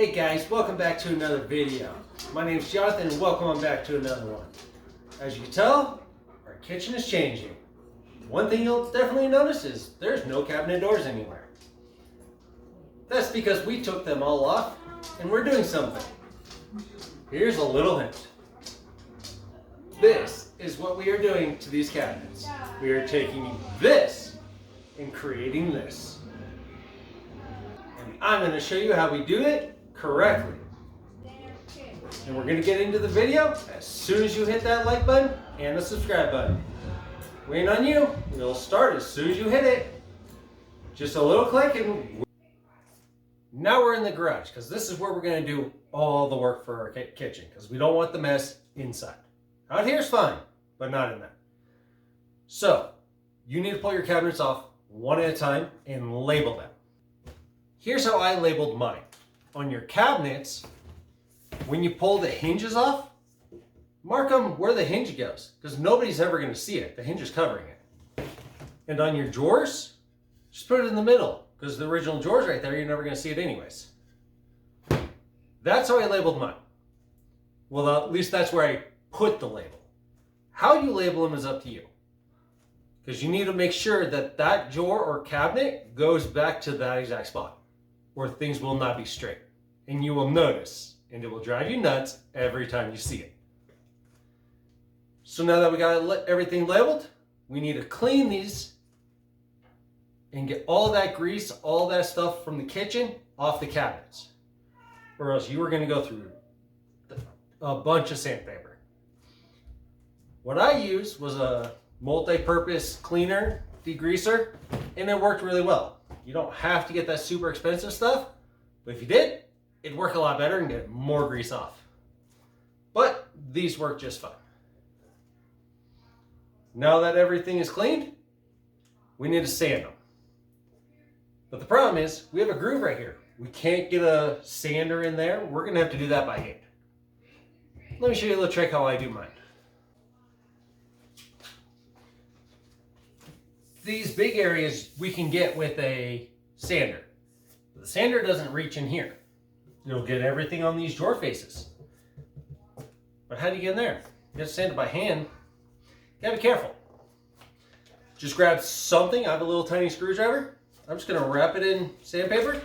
Hey guys, welcome back to another video. My name is Jonathan and welcome on back to another one. As you can tell, our kitchen is changing. One thing you'll definitely notice is there's no cabinet doors anywhere. That's because we took them all off and we're doing something. Here's a little hint. This is what we are doing to these cabinets. We are taking this and creating this. And I'm going to show you how we do it correctly. And we're going to get into the video as soon as you hit that like button and the subscribe button. Waiting on you. It'll start as soon as you hit it. Just a little click and now we're in the garage because this is where we're going to do all the work for our kitchen because we don't want the mess inside. Out here is fine, but not in there. So you need to pull your cabinets off one at a time and label them. Here's how I labeled mine. On your cabinets, when you pull the hinges off, mark them where the hinge goes because nobody's ever going to see it. The hinge is covering it. And on your drawers, just put it in the middle because the original drawer's right there. You're never going to see it anyways. That's how I labeled mine. Well, at least that's where I put the label. How you label them is up to you because you need to make sure that that drawer or cabinet goes back to that exact spot where things will not be straight. And you will notice, and it will drive you nuts every time you see it. So now that we got everything labeled, we need to clean these and get all that grease, all that stuff from the kitchen off the cabinets. Or else you are going to go through a bunch of sandpaper. What I used was a multi-purpose cleaner, degreaser, and it worked really well. You don't have to get that super expensive stuff, but if you did, it'd work a lot better and get more grease off. But these work just fine. Now that everything is cleaned, we need to sand them. But the problem is, we have a groove right here. We can't get a sander in there. We're gonna have to do that by hand. Let me show you a little trick how I do mine. These big areas we can get with a sander. But the sander doesn't reach in here. You'll get everything on these drawer faces. But how do you get in there? You have to sand it by hand. You gotta be careful. Just grab something. I have a little tiny screwdriver. I'm just gonna wrap it in sandpaper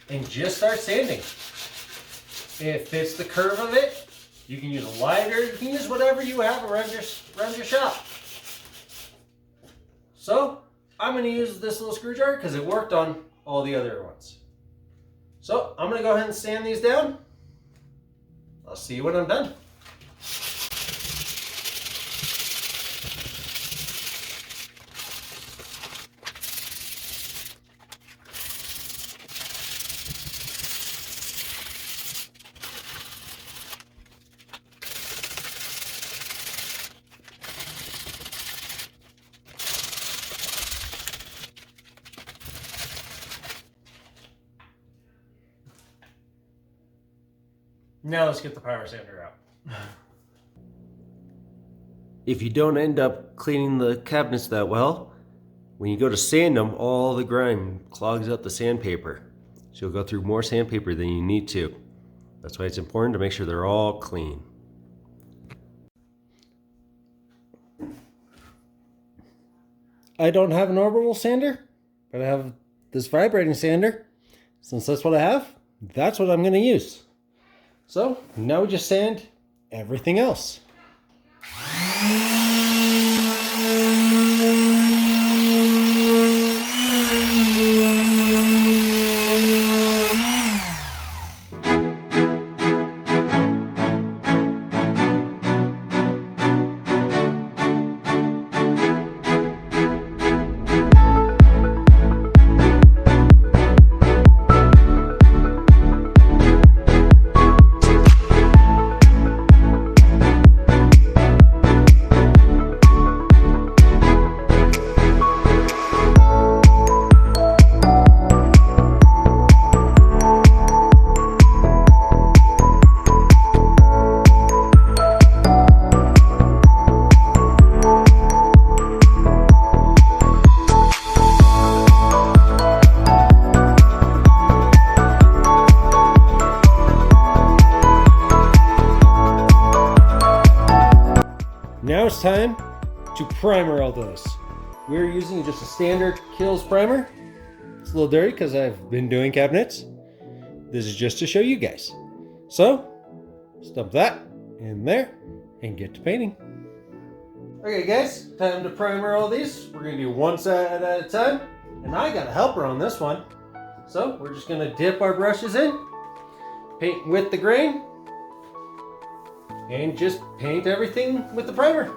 and just start sanding. It fits the curve of it. You can use a lighter. You can use whatever you have around your shop. So I'm going to use this little screwdriver because it worked on all the other ones. So I'm going to go ahead and sand these down. I'll see you when I'm done. Now let's get the power sander out. If you don't end up cleaning the cabinets that well, when you go to sand them, all the grime clogs up the sandpaper. So you'll go through more sandpaper than you need to. That's why it's important to make sure they're all clean. I don't have an orbital sander, but I have this vibrating sander. Since that's what I have, that's what I'm going to use. So now we just sand everything else. it's time to primer all this. We're using just a standard Kills primer. It's a little dirty because I've been doing cabinets. This is just to show you guys. So, dump that in there and get to painting. Okay guys, time to primer all these. We're gonna do one side at a time. And I got a helper on this one. So we're just gonna dip our brushes in, paint with the grain, and just paint everything with the primer.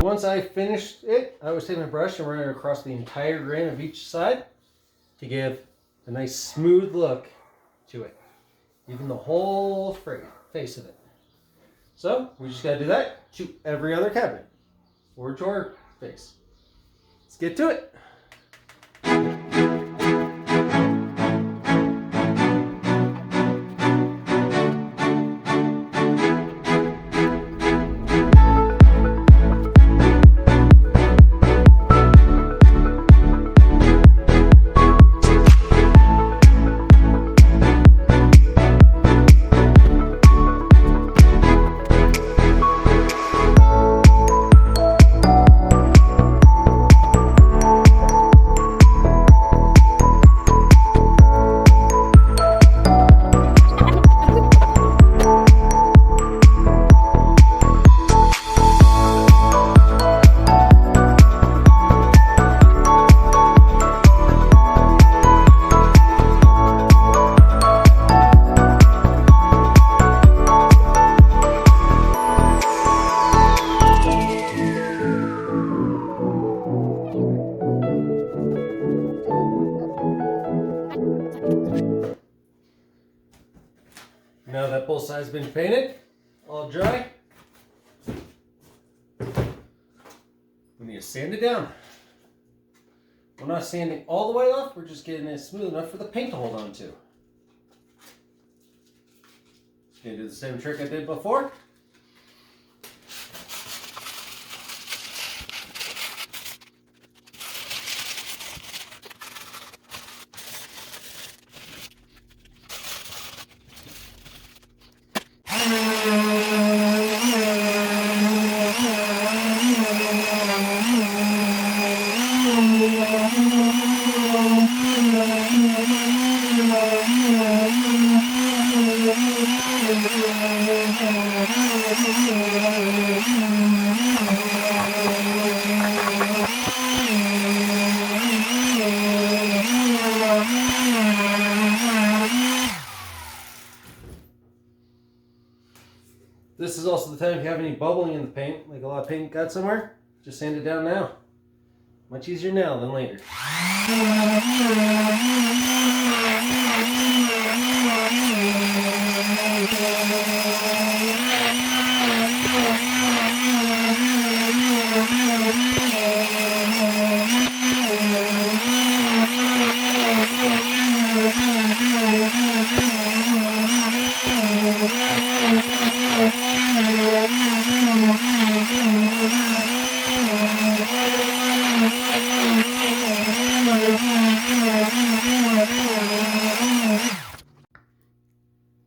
Once I finished it, I always take my brush and run it across the entire grain of each side to give a nice smooth look to it. Even the whole face of it. So we just gotta do that to every other cabinet or to our face. Let's get to it. Now that both sides have been painted, all dry, we need to sand it down. We're not sanding all the way off, we're just getting it smooth enough for the paint to hold on to. Gonna do the same trick I did before. This is also the time if you have any bubbling in the paint, like a lot of paint got somewhere, just sand it down now. Much easier now than later.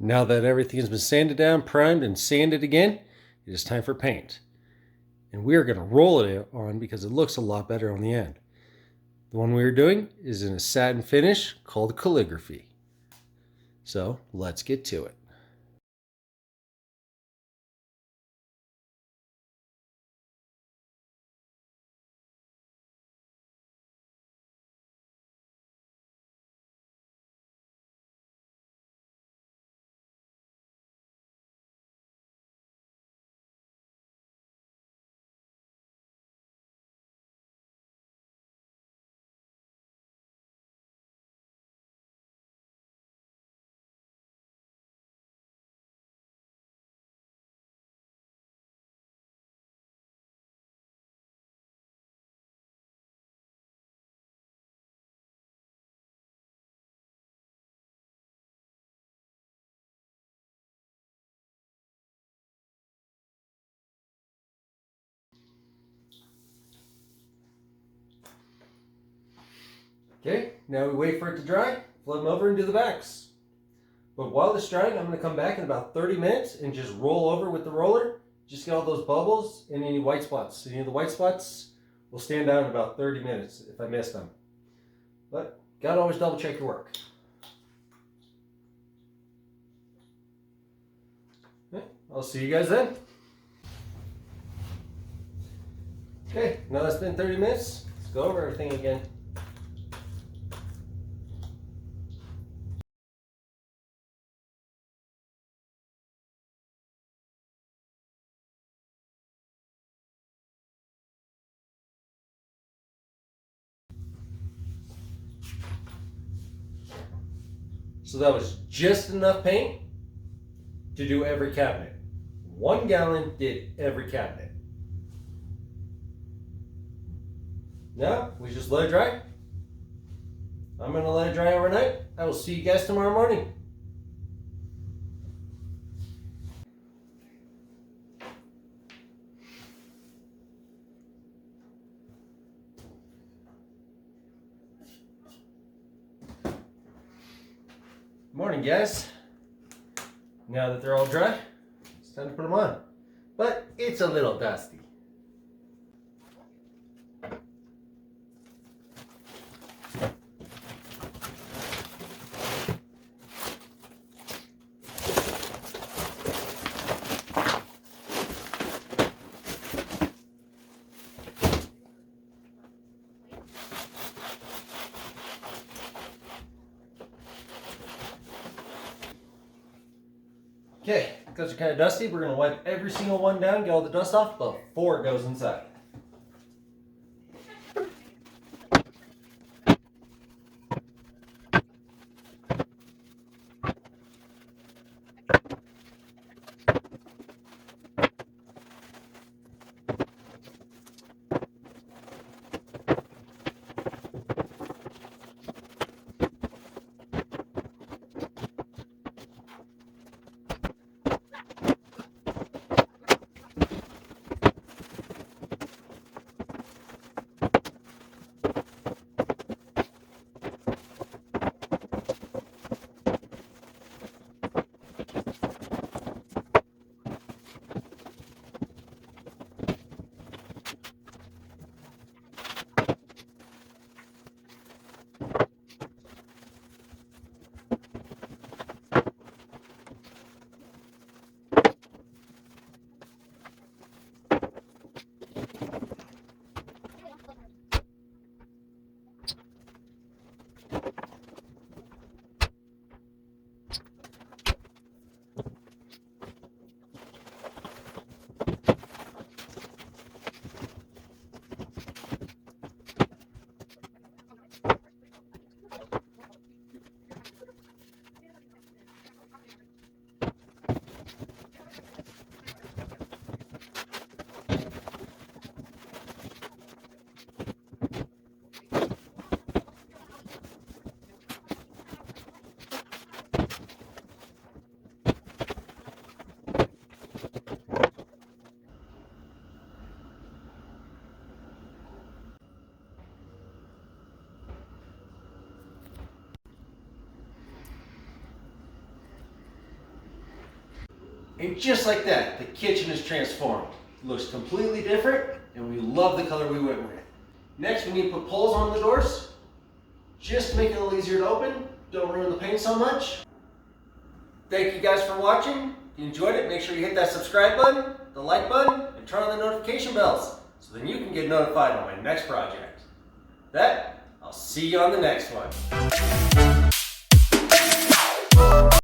Now that everything has been sanded down, primed, and sanded again, it is time for paint. And we are going to roll it on because it looks a lot better on the end. The one we are doing is in a satin finish called calligraphy. So let's get to it. Okay, now we wait for it to dry, flip them over and do the backs. But while it's drying, I'm going to come back in about 30 minutes and just roll over with the roller. Just get all those bubbles and any white spots. Any of the white spots will stand out in about 30 minutes if I miss them. But gotta always double check your work. Okay, I'll see you guys then. Okay, now that's been 30 minutes. Let's go over everything again. So that was just enough paint to do every cabinet. 1 gallon did every cabinet. Now we just let it dry. I'm going to let it dry overnight. I will see you guys tomorrow morning. Morning, guys. Now that they're all dry, it's time to put them on. But it's a little dusty. Okay, because they're kind of dusty, we're going to wipe every single one down, get all the dust off before it goes inside. And just like that, the kitchen is transformed. It looks completely different, and we love the color we went with. Next, we need to put pulls on the doors, just to make it a little easier to open. Don't ruin the paint so much. Thank you guys for watching. If you enjoyed it, make sure you hit that subscribe button, the like button, and turn on the notification bells, so then you can get notified on my next project. That, I'll see you on the next one.